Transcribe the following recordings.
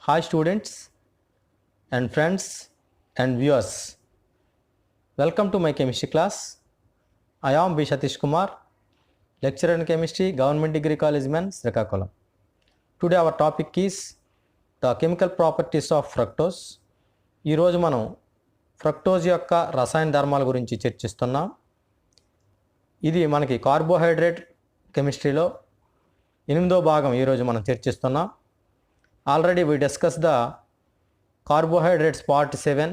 Hi students and friends and viewers. Welcome to my chemistry class. I am B. Satish Kumar, lecturer in chemistry, Government Degree College Men, Srikakulam. Today our topic is the chemical properties of fructose. ఈరోజు మనం fructose యొక్క రసాయన ధర్మాల గురించి చర్చిస్తున్నాం. ఇది మనకి carbohydrate కెమిస్ట్రీలో 8వ భాగం ఈరోజు మనం చర్చిస్తున్నాం. Already we discussed the carbohydrates part 7.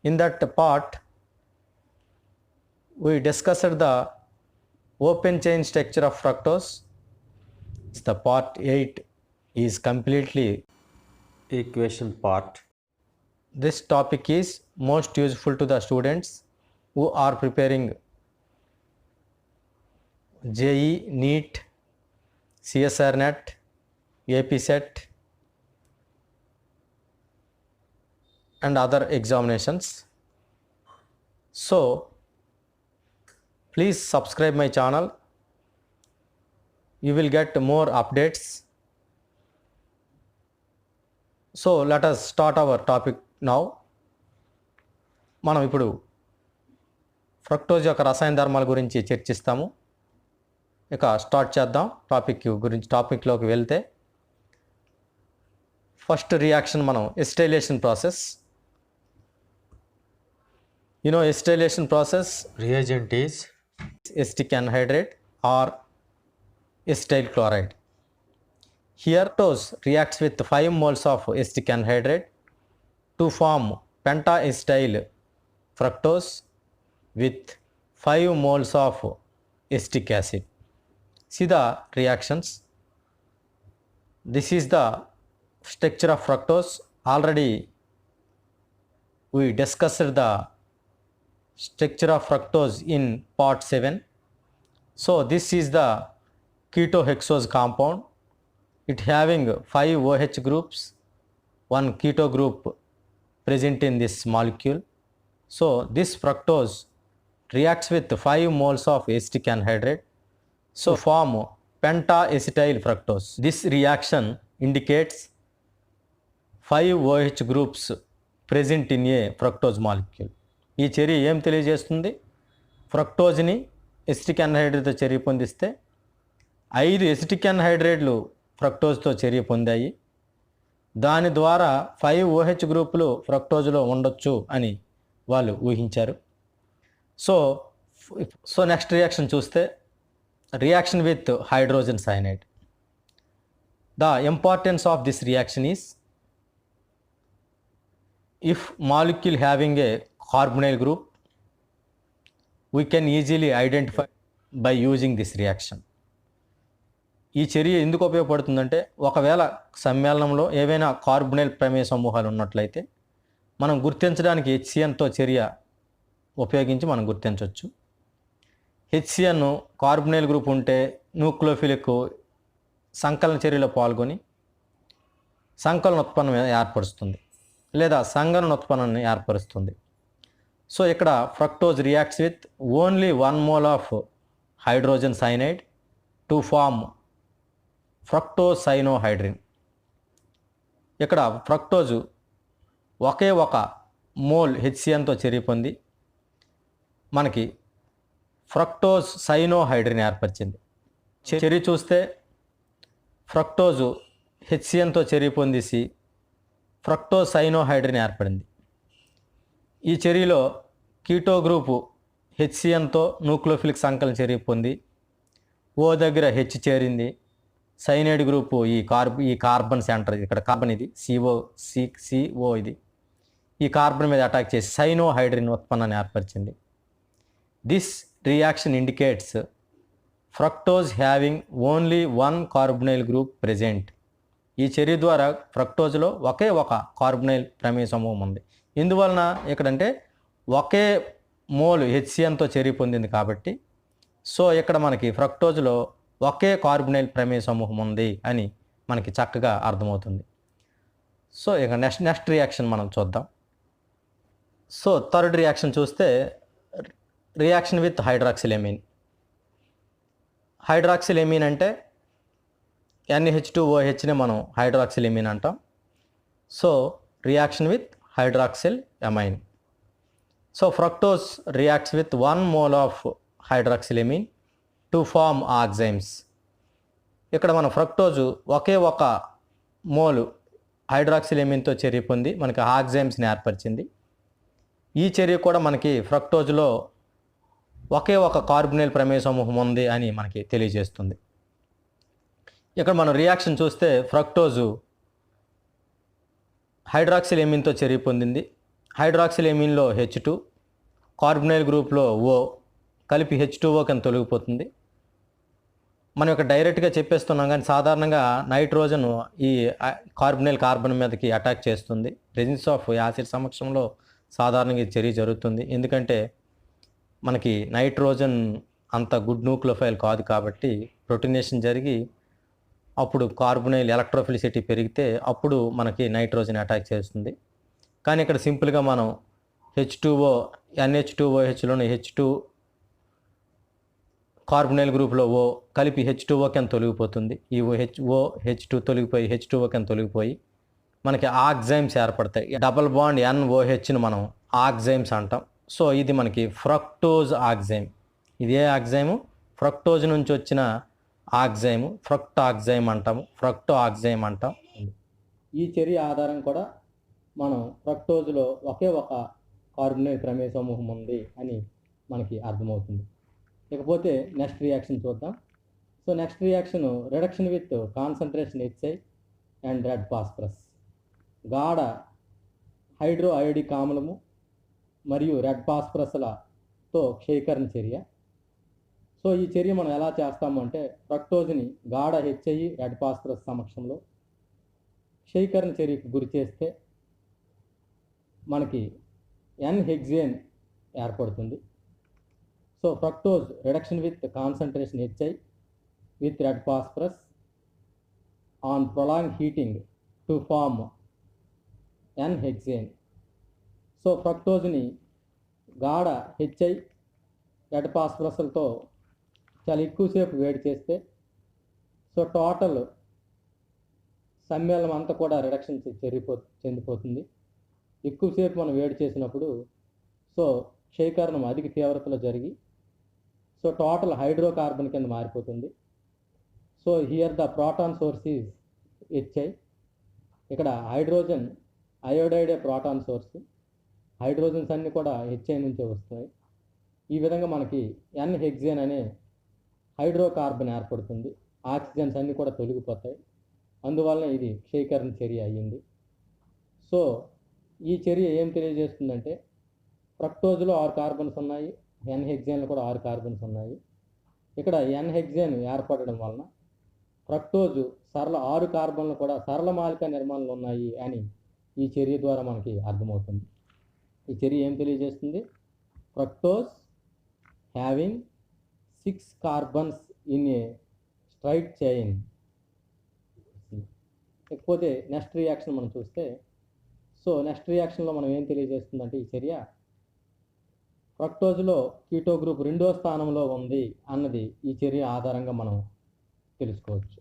In that part, we discussed the open chain structure of fructose. The part 8 is completely equation part. This topic is most useful to the students who are preparing JEE, NEET, CSR NET, AP set and other examinations. So please subscribe my channel. You will get more updates. So let us start our topic now. మనం ఇప్పుడు fructose యొక్క రసాయన ధర్మాల గురించి చర్చిస్తాము. ఇక start చేద్దాం టాపిక్లోకి వెళ్తే ఫస్ట్ రియాక్షన్ మనం acetylation process. Acetylation process reagent is acetic anhydride or acetyl chloride. Here fructose reacts with 5 moles of acetic anhydride to form pentacetyl fructose with 5 moles of acetic acid. See the reactions. This is the structure of fructose. Already we discussed the structure of fructose in part 7. So this is the ketohexose compound. It having 5 OH groups, 1 keto group present in this molecule. So this fructose reacts with 5 moles of acetic anhydride, so form pentacetyl fructose. This reaction indicates 5 OH groups present in a fructose molecule. ఈ చర్య ఏం తెలియజేస్తుంది? ఫ్రక్టోజ్ని acetic అన్హైడ్రేట్తో చర్య పొందిస్తే 5 acetic అన్హైడ్రేట్లు ఫ్రక్టోజ్తో చర్య పొందాయి. దాని ద్వారా 5 OH గ్రూపులు ఫ్రక్టోజ్లో ఉండొచ్చు అని వాళ్ళు ఊహించారు. సో నెక్స్ట్ రియాక్షన్ చూస్తే reaction with hydrogen cyanide. The importance of this reaction is if molecule having a carbonyl group, we can easily identify by using this reaction. ఈ చర్య ఎందుకు ఉపయోగపడుతుందంటే ఒకవేళ సమ్మేళనంలో ఏవైనా కార్బొనైల్ ప్రమేయ సమూహాలు ఉన్నట్లయితే మనం గుర్తించడానికి HCnతో చర్య ఉపయోగించి మనం గుర్తించవచ్చు. HCn కార్బొనైల్ గ్రూప్ ఉంటే న్యూక్లియోఫిలిక్ సంకలన చర్యలో పాల్గొని సంకలన ఉత్పన్నం ఏర్పరుస్తుంది లేదా సంగరణ ఉత్పన్నాన్ని ఏర్పరుస్తుంది. సో ఇక్కడ fructose reacts with only 1 mole of hydrogen cyanide to form fructose cyanohydrin. ఇక్కడ ఫ్రక్టోజు ఒకే ఒక మోల్ HCnతో చర్య పొంది మనకి ఫ్రక్టోజ్ సైనోహైడ్రిన్ ఏర్పరిచింది. చర్య చూస్తే ఫ్రక్టోజు HCnతో చర్య పొందేసి ఫ్రక్టోజ్ సైనోహైడ్రిన్ ఏర్పడింది. ఈ చర్యలో కీటో గ్రూపు HCnతో న్యూక్లియోఫిలిక్ సంకలన చర్య పొంది ఓ దగ్గర H చేరింది. సైనైడ్ గ్రూపు ఈ కార్బన్ సెంటర్, ఇక్కడ కార్బన్ ఇది CO ఇది ఈ కార్బన్ మీద అటాక్ చేసి సైనోహైడ్రిన్ ఉత్పన్నాన్ని ఏర్పరిచింది. This reaction indicates fructose having only 1 carbonyl group present. ఈ చర్య ద్వారా ఫ్రక్టోజ్లో ఒకే ఒక కార్బొనైల్ ప్రమేయ సమూహం ఉంది. ఎందువలన ఇక్కడంటే ఒకే మోల్ HCnతో చర్య పొందింది కాబట్టి సో ఇక్కడ మనకి ఫ్రక్టోజ్లో ఒకే కార్బొనైల్ ప్రమేయ సమూహం ఉంది అని మనకి చక్కగా అర్థమవుతుంది. సో ఇక నెక్స్ట్ రియాక్షన్ మనం చూద్దాం. సో థర్డ్ రియాక్షన్ చూస్తే రియాక్షన్ విత్ హైడ్రాక్సిలెమీన్. హైడ్రాక్సిలెమీన్ అంటే NH2OHని మనం హైడ్రాక్సిలెమీన్ అంటాం. So reaction with hydroxylamine. So fructose reacts with 1 mole of hydroxylamine to form oximes. ఇక్కడ మన ఫ్రక్టోజు ఒకే ఒక మోలు హైడ్రాక్సిలెమిన్తో చర్య పొంది మనకి ఆక్సైమ్స్ని ఏర్పరిచింది. ఈ చర్య కూడా మనకి ఫ్రక్టోజ్లో ఒకే ఒక కార్బొనైల్ ప్రమేయ సమూహం ఉంది అని మనకి తెలియజేస్తుంది. ఇక్కడ మనం రియాక్షన్ చూస్తే ఫ్రక్టోజు హైడ్రాక్సిలెమిన్తో చర్య పొందింది. హైడ్రాక్సిలెమిన్లో H2, కార్బొనైల్ గ్రూప్లో O కలిపి H2O కింద తొలగిపోతుంది. మనం ఇక్కడ డైరెక్ట్గా చెప్పేస్తున్నాం, కానీ సాధారణంగా నైట్రోజన్ ఈ కార్బొనైల్ కార్బన్ మీదకి అటాక్ చేస్తుంది. ప్రెజెన్స్ ఆఫ్ యాసిడ్ సమక్షంలో సాధారణంగా ఈ చర్య జరుగుతుంది. ఎందుకంటే మనకి నైట్రోజన్ అంత గుడ్ న్యూక్లియోఫైల్ కాదు కాబట్టి ప్రోటీనేషన్ జరిగి అప్పుడు కార్బొనైల్ ఎలక్ట్రోఫిలిసిటీ పెరిగితే అప్పుడు మనకి నైట్రోజన్ అటాక్ చేస్తుంది. కానీ ఇక్కడ సింపుల్గా మనం H2O NH2OHలోని H2 కార్బొనైల్ గ్రూప్లో O కలిపి H2O కింద తొలగిపోతుంది. ఈ H2 తొలగిపోయి H2O కింద తొలగిపోయి మనకి ఆక్సైమ్స్ ఏర్పడతాయి. డబల్ బాండ్ NOHని మనం ఆక్సైమ్స్ అంటాం. సో ఇది మనకి ఫ్రక్టోజ్ ఆక్సైమ్. ఇదే ఆక్సైము ఫ్రక్టోజ్ నుంచి వచ్చిన ఆక్సైము ఫ్రక్టాక్సైమ్ అంటాము, ఫ్రక్టో ఆక్సైమ్ అంటాం. ఈ చర్య ఆధారం కూడా మనం ఫ్రక్టోజ్లో ఒకే ఒక కార్బొనైల్ ప్రమేయ సమూహం ఉంది అని మనకి అర్థమవుతుంది. ఇకపోతే నెక్స్ట్ రియాక్షన్ చూద్దాం. So next reaction reduction with concentration HI and red phosphorus. గాఢ హైడ్రో అయోడిక్ ఆమ్లము మరియు రెడ్ ఫాస్ఫరస్లతో క్షయీకరణ చర్య. సో ఈ చర్య మనం ఎలా చేస్తాము అంటే ఫ్రక్టోజ్ని గాఢ HI రెడ్ ఫాస్ఫరస్ సమక్షంలో క్షయీకరణ చర్యకు గురి చేస్తే మనకి N-హెక్సేన్ ఏర్పడుతుంది. So fructose reduction with concentration HI with red phosphorus on prolong heating to form n hexane. So ఫ్రక్టోజ్ని గాఢ HI రెడ్ ఫాస్ఫరస్లతో చాలా ఎక్కువసేపు వేడి చేస్తే సో టోటల్ సమ్మేళనం అంతా కూడా రిడక్షన్ చెందిపోతుంది. ఎక్కువసేపు మనం వేడి చేసినప్పుడు సో క్షయీకరణం అధిక తీవ్రతలో జరిగి సో టోటల్ హైడ్రోకార్బన్ కింద మారిపోతుంది. So here the proton source is HI. ఇక్కడ హైడ్రోజన్ అయోడైడే ప్రోటాన్ సోర్స్. హైడ్రోజన్స్ అన్నీ కూడా HI నుంచే వస్తున్నాయి. ఈ విధంగా మనకి N-హెక్సేన్ అనే హైడ్రోకార్బన్ ఏర్పడుతుంది. ఆక్సిజన్స్ అన్నీ కూడా తొలగిపోతాయి. అందువలన ఇది క్షయీకరణ చర్య అయ్యింది. సో ఈ చర్య ఏం తెలియజేస్తుందంటే ఫ్రక్టోజ్లో 6 కార్బన్స్ ఉన్నాయి, N-హెక్సేన్లో కూడా 6 కార్బన్స్ ఉన్నాయి. ఇక్కడ N-హెక్సేన్ ఏర్పడడం వలన ఫ్రక్టోజు 6 కార్బన్లు కూడా సరళ మాలిక నిర్మాణాలు ఉన్నాయి అని ఈ చర్య ద్వారా మనకి అర్థమవుతుంది. ఈ చర్య ఏం తెలియజేస్తుంది? Fructose having 6 carbons in a straight chain. ఇకపోతే నెక్స్ట్ రియాక్షన్ మనం చూస్తే సో నెక్స్ట్ రియాక్షన్లో మనం ఏం తెలియజేస్తుందంటే ఈ చర్య ఫ్రక్టోజ్లో కీటో గ్రూప్ 2వ స్థానంలో ఉంది అన్నది ఈ చర్య ఆధారంగా మనం తెలుసుకోవచ్చు.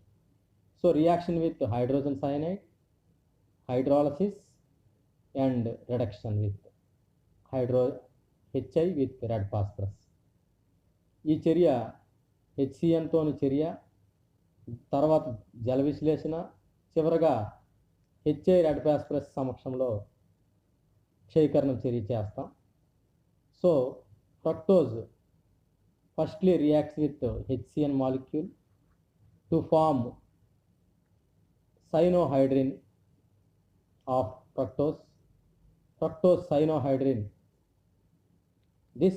So reaction with hydrogen cyanide, hydrolysis and reduction with HI with red phosphorus. ఈ చర్య HCNతోని చర్య, తర్వాత జల విశ్లేషణ, చివరగా HI రెడ్ ఫాస్ఫరస్ సమక్షంలో క్షయీకరణ చర్య చేస్తాం. So fructose firstly reacts with HCN molecule to form cyanohydrin of fructose cyanohydrin. This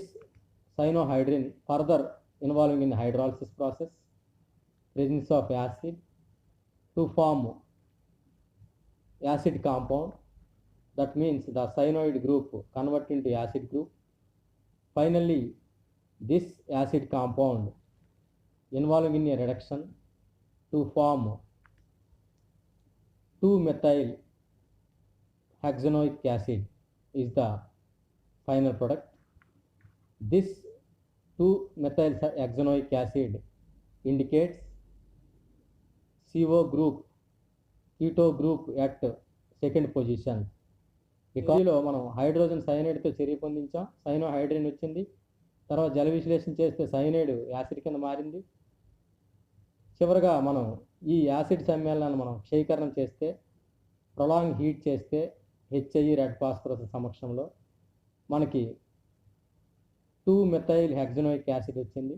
cyanohydrin further involving in hydrolysis process, presence of acid to form acid compound. That means the cyanoid group convert into acid group. Finally, this acid compound involving in a reduction to form 2-methyl hexanoic acid is the final product. This 2-methyl hexanoic acid indicates CO group, keto group at second position. ఇకాలో మనం hydrogen సైనైడ్తో చర్య పొందించాం, సైనోహైడ్రిన్ వచ్చింది. తర్వాత జల విశ్లేషణ చేస్తే cyanide acid కింద మారింది. చివరగా మనం ఈ యాసిడ్ సమ్మేళనాన్ని మనం క్షయీకరణం చేస్తే, ప్రొలాంగ్ హీట్ చేస్తే హెచ్ఐ రెడ్ ఫాస్ఫరస్ సమక్షంలో మనకి 2-మెథైల్ హెక్సనోయిక్ యాసిడ్ వచ్చింది.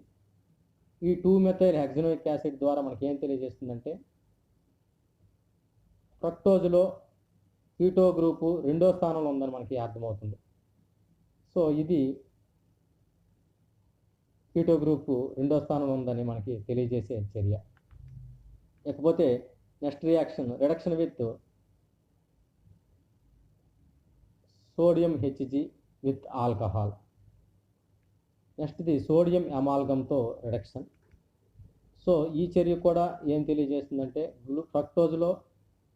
ఈ 2-మెథైల్ హెక్సనోయిక్ యాసిడ్ ద్వారా మనకి ఏం తెలియజేస్తుందంటే, ఫ్రక్టోజ్లో కీటో గ్రూపు 2వ స్థానంలో ఉందని మనకి అర్థమవుతుంది. సో ఇది కీటో గ్రూపు 2వ స్థానంలో ఉందని మనకి తెలియజేసే చర్య. ఇకపోతే next reaction reduction with sodium H G with alcohol. నెక్స్ట్ది సోడియం అమాల్గంతో రిడక్షన్. సో ఈ చర్య కూడా ఏం తెలియజేస్తుందంటే, ఫ్రక్టోజ్లో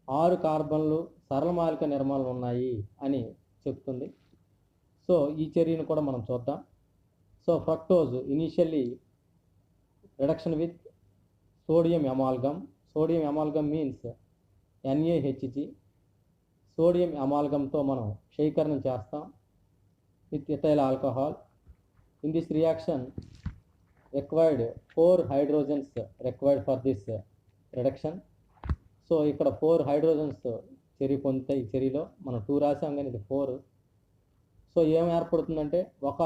6 కార్బన్లు సరళమాలిక నిర్మాణాలు ఉన్నాయి అని చెప్తుంది. సో ఈ చర్యను కూడా మనం చూద్దాం. So fructose initially reduction with sodium amalgam. Sodium amalgam means NaHG. Sodium అమాల్గంతో మనం క్షయీకరణం చేస్తాం with ethyl alcohol. In this reaction required 4 hydrogens required for this reduction. So ఇక్కడ 4 హైడ్రోజన్స్ చర్య పొందుతాయి. ఈ చర్యలో మనం 2 రాసాం కానీ ఇది 4. సో ఏం ఏర్పడుతుందంటే, ఒక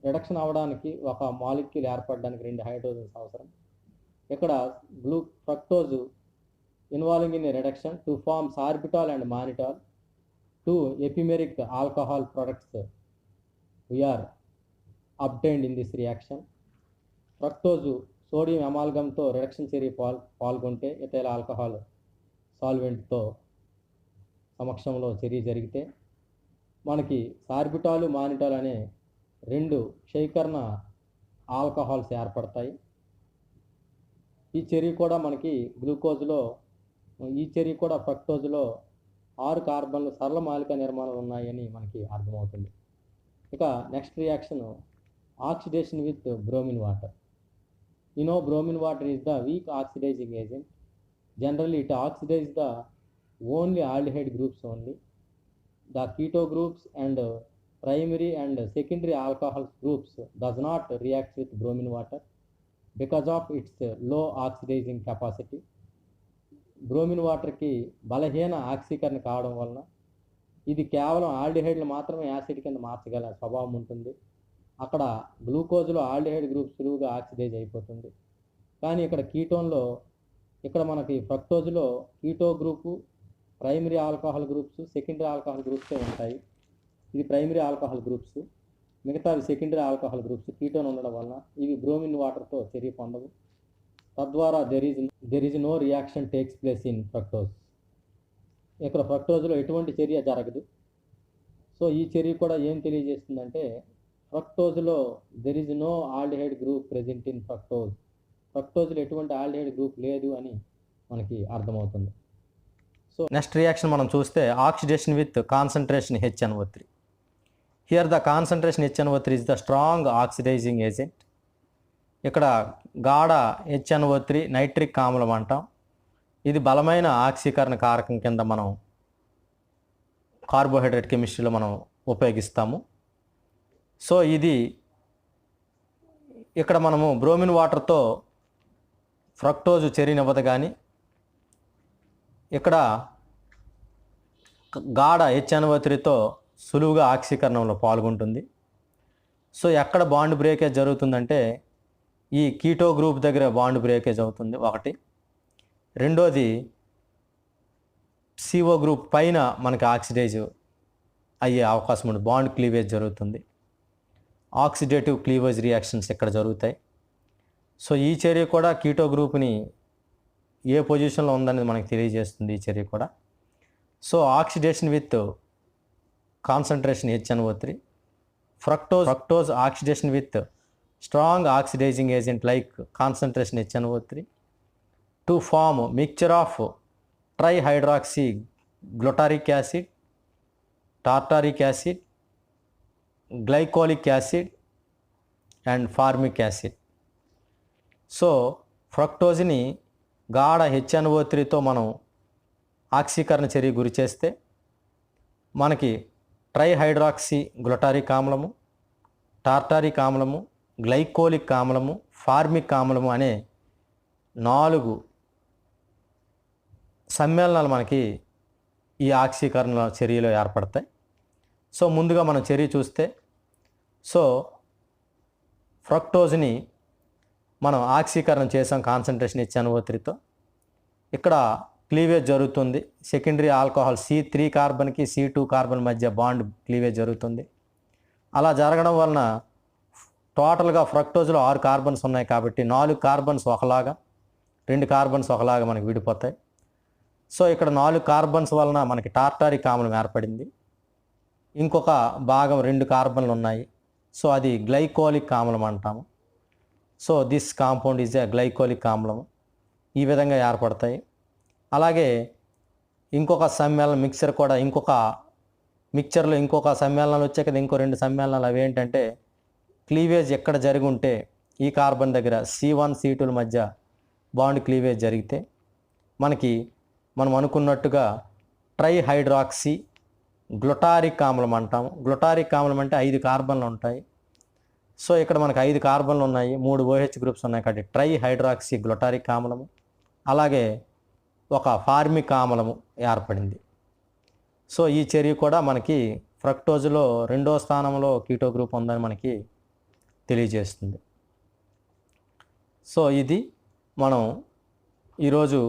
రిడక్షన్ అవ్వడానికి ఒక మాలిక్యూల్ ఏర్పడడానికి 2 హైడ్రోజన్స్ అవసరం. ఇక్కడ fructose involving in reduction to form sorbitol and mannitol 2 epimeric alcohol products were obtained in this reaction. Fructose sodium అమాల్గంతో రిడక్షన్ చర్య పాల్గొంటే ఇథైల్ ఆల్కహాల్ సాల్వెంట్తో సమక్షంలో చర్య జరిగితే మనకి సార్బిటాలు మానిటాల్ అనే 2 క్షయీకరణ ఆల్కహాల్స్ ఏర్పడతాయి. ఈ చర్య కూడా మనకి ఈ చర్య కూడా ఫ్రక్టోజ్లో 6 కార్బన్లు సరళమాలిక నిర్మాణాలు ఉన్నాయని మనకి అర్థమవుతుంది. ఇక next reaction oxidation with bromine water. Bromine water is the weak oxidizing agent. Generally it oxidizes the only aldehyde groups only. The keto groups and primary and secondary alcohol groups does not react with bromine water because of its low oxidizing capacity. Bromine వాటర్కి బలహీన ఆక్సీకరణ కావడం వలన ఇది కేవలం ఆల్డిహైడ్లు మాత్రమే acid కింద మార్చగల స్వభావం ఉంటుంది. అక్కడ గ్లూకోజ్లో ఆల్డిహైడ్ గ్రూప్ సులువుగా ఆక్సిడైజ్ అయిపోతుంది. కానీ ఇక్కడ కీటోన్లో మనకి ఫ్రక్టోజ్లో keto group, primary alcohol groups, secondary alcohol గ్రూప్సే ఉంటాయి. ఇది ప్రైమరీ ఆల్కహాల్ గ్రూప్స్, మిగతావి సెకండరీ ఆల్కహాల్ గ్రూప్స్. కీటోన్ ఉండడం వలన ఇవి బ్రోమిన్ వాటర్తో చర్య పొందవు. తద్వారా there is no reaction takes place in fructose. ఇక్కడ ఫ్రక్టోజ్లో ఎటువంటి చర్య జరగదు. సో ఈ చర్య కూడా ఏం తెలియజేస్తుందంటే, ఫ్రక్టోజ్లో there is no aldehyde group present in fructose. ఫ్రక్టోజ్లో ఎటువంటి ఆల్డిహైడ్ గ్రూప్ లేదు అని మనకి అర్థమవుతుంది. సో నెక్స్ట్ రియాక్షన్ మనం చూస్తే oxidation with concentration HNO3. Here the concentration HNO3 is the strong oxidising agent. ఇక్కడ గాఢ HNO3 నైట్రిక్ ఆమ్లం అంటాం. ఇది బలమైన ఆక్సీకరణ కారకం కింద మనం కార్బోహైడ్రేట్ కెమిస్ట్రీలో మనం ఉపయోగిస్తాము. సో ఇది ఇక్కడ మనము బ్రోమిన్ వాటర్తో ఫ్రక్టోజ్ చర్యనివ్వదు, కానీ ఇక్కడ గాఢ HNO3తో సులువుగా ఆక్సీకరణంలో పాల్గొంటుంది. సో ఎక్కడ బాండ్ బ్రేకేజ్ జరుగుతుందంటే, ఈ కీటో గ్రూప్ దగ్గర బాండ్ బ్రేకేజ్ అవుతుంది ఒకటి. రెండోది CO గ్రూప్ పైన మనకి ఆక్సిడైజ్ అయ్యే అవకాశం ఉంది, బాండ్ క్లీవేజ్ జరుగుతుంది. ఆక్సిడేటివ్ క్లీవేజ్ రియాక్షన్స్ ఇక్కడ జరుగుతాయి. సో ఈ చర్య కూడా కీటో గ్రూప్ని ఏ పొజిషన్లో ఉందనేది మనకి తెలియజేస్తుంది ఈ చర్య కూడా. So oxidation with concentration HNO3. Fructose oxidation with strong oxidising agent like concentration HNO3 to form mixture of trihydroxy glutaric acid, tartaric acid, glycolic acid and formic acid. So ఫ్రక్టోజ్ని గాఢ HNO3తో మనం ఆక్సీకరణ చర్య గురి చేస్తే మనకి ట్రైహైడ్రాక్సీ గ్లూటారిక్ ఆమ్లము, టార్టారిక్ ఆమ్లము, గ్లైకోలిక్ ఆమ్లము, ఫార్మిక్ ఆమ్లము అనే 4 సమ్మేళనాలు మనకి ఈ ఆక్సీకరణ చర్యలో ఏర్పడతాయి. సో ముందుగా మనం చర్య చూస్తే, సో ఫ్రక్టోజ్ని మనం ఆక్సీకరణ చేసాం కాన్సన్ట్రేషన్ HNO3తో. ఇక్కడ క్లీవేజ్ జరుగుతుంది. Secondary alcohol C3 కార్బన్కి C2 carbon మధ్య బాండ్ క్లీవేజ్ జరుగుతుంది. అలా జరగడం వలన టోటల్గా ఫ్రక్టోజ్లో 6 కార్బన్స్ ఉన్నాయి కాబట్టి 4 కార్బన్స్ ఒకలాగా, 2 కార్బన్స్ ఒకలాగా మనకి విడిపోతాయి. సో ఇక్కడ 4 కార్బన్స్ వలన మనకి టార్టారిక్ ఆమ్లం ఏర్పడింది. ఇంకొక భాగం 2 కార్బన్లు ఉన్నాయి. సో అది గ్లైకోలిక్ ఆమ్లం అంటాము. So this compound is a glycolic ఆమ్లము. ఈ విధంగా ఏర్పడతాయి. అలాగే ఇంకొక సమ్మేళనం మిక్చర్ కూడా, మిక్చర్లో ఇంకొక సమ్మేళనాలు వచ్చాయి కదా, ఇంకో 2 సమ్మేళనాలు. అవి ఏంటంటే క్లీవేజ్ ఎక్కడ జరిగి ఉంటే ఈ కార్బన్ దగ్గర C1 C2ల మధ్య బాండ్ క్లీవేజ్ జరిగితే మనం అనుకున్నట్టుగా ట్రైహైడ్రాక్సీ గ్లూటారిక్ ఆమ్లం అంటాము. గ్లూటారిక్ ఆమ్లం అంటే 5 కార్బన్లు ఉంటాయి. సో ఇక్కడ మనకు 5 కార్బన్లు ఉన్నాయి, 3 OH గ్రూప్స్ ఉన్నాయి కాబట్టి ట్రైహైడ్రాక్సీ గ్లూటారిక్ ఆమ్లము. అలాగే ఒక ఫార్మిక్ ఆమ్లము ఏర్పడింది. సో ఈ చర్య కూడా మనకి ఫ్రక్టోజ్లో 2వ స్థానంలో కీటో గ్రూప్ ఉందని మనకి తెలియజేస్తుంది. సో ఇది మనం ఈరోజు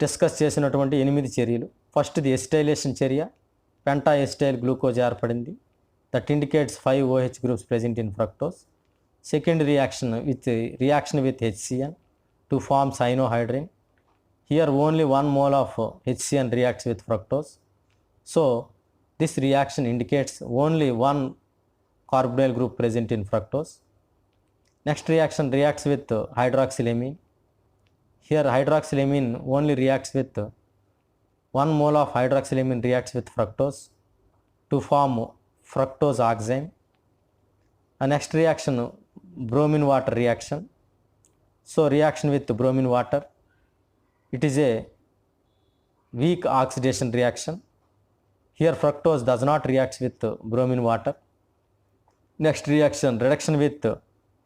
డిస్కస్ చేసినటువంటి 8 చర్యలు. ఫస్ట్ది ఎసిటైలేషన్ చర్య, పెంటా ఎసిటైల్ గ్లూకోజ్ ఏర్పడింది. That indicates 5 OH groups present in fructose. Second reaction with HCN to form cyanohydrin. Here only 1 mole of HCN reacts with fructose. So this reaction indicates only 1 carbonyl group present in fructose. Next reaction reacts with hydroxylamine. Here hydroxylamine only reacts with 1 mole of hydroxylamine reacts with fructose to form fructose oxime. Next reaction bromine water reaction. So reaction with bromine water, it is a weak oxidation reaction. Here fructose does not react with bromine water. Next reaction reduction with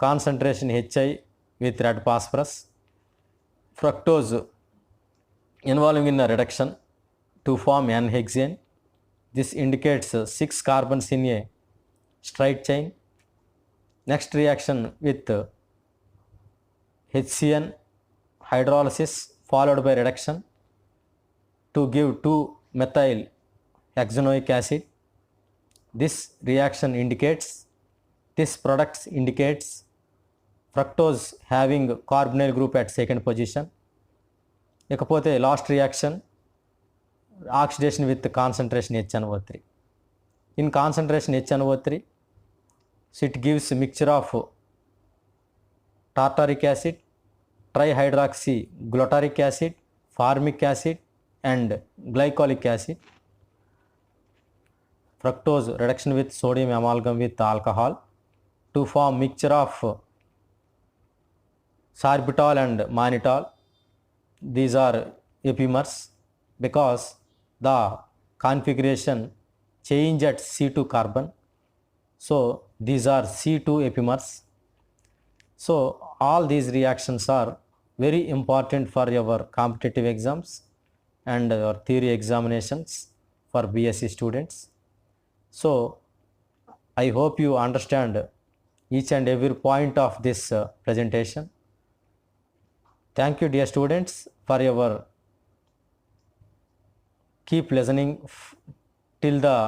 concentration Hi with red phosphorus. Fructose involving in a reduction to form N-hexane. This indicates 6 carbons in a straight chain. Next reaction with HCN hydrolysis followed by reduction to give 2-methyl hexanoic acid. This product indicates fructose having carbonyl group at second position. ఇకపోతే last reaction oxidation with concentration HNO3. In concentration HNO3, so it gives a mixture of tartaric acid, trihydroxy glutaric acid, formic acid and glycolic acid. Fructose reduction with sodium amalgam with alcohol to form mixture of sorbitol and mannitol. These are epimers because the configuration change at C2 carbon. So these are C2 epimers. So all these reactions are very important for your competitive exams and your theory examinations for BSc students. So I hope you understand each and every point of this presentation. Thank you dear students for your keep listening till the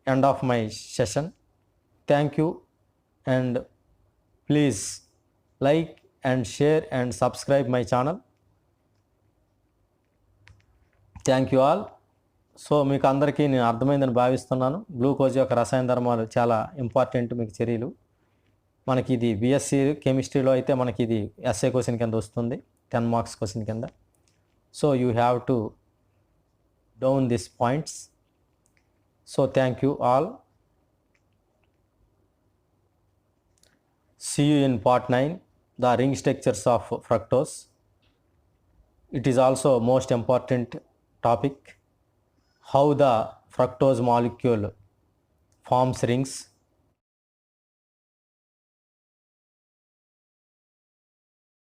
end of my session. Thank you and please like and share and subscribe my channel. Thank you all. So మీకు అందరికీ నేను అర్థమైందని భావిస్తున్నాను. Glucose యొక్క రసాయన ధర్మాలు చాలా important మీకు చర్యలు. మనకి ఇది బీఎస్సీ కెమిస్ట్రీలో అయితే మనకి ఇది ఎస్ఏ క్వశ్చన్ కింద వస్తుంది, 10 మార్క్స్ క్వశ్చన్ కింద. So you have to down this points. So thank you all. See you in part 9, the ring structures of fructose. It is also most important topic, how the fructose molecule forms rings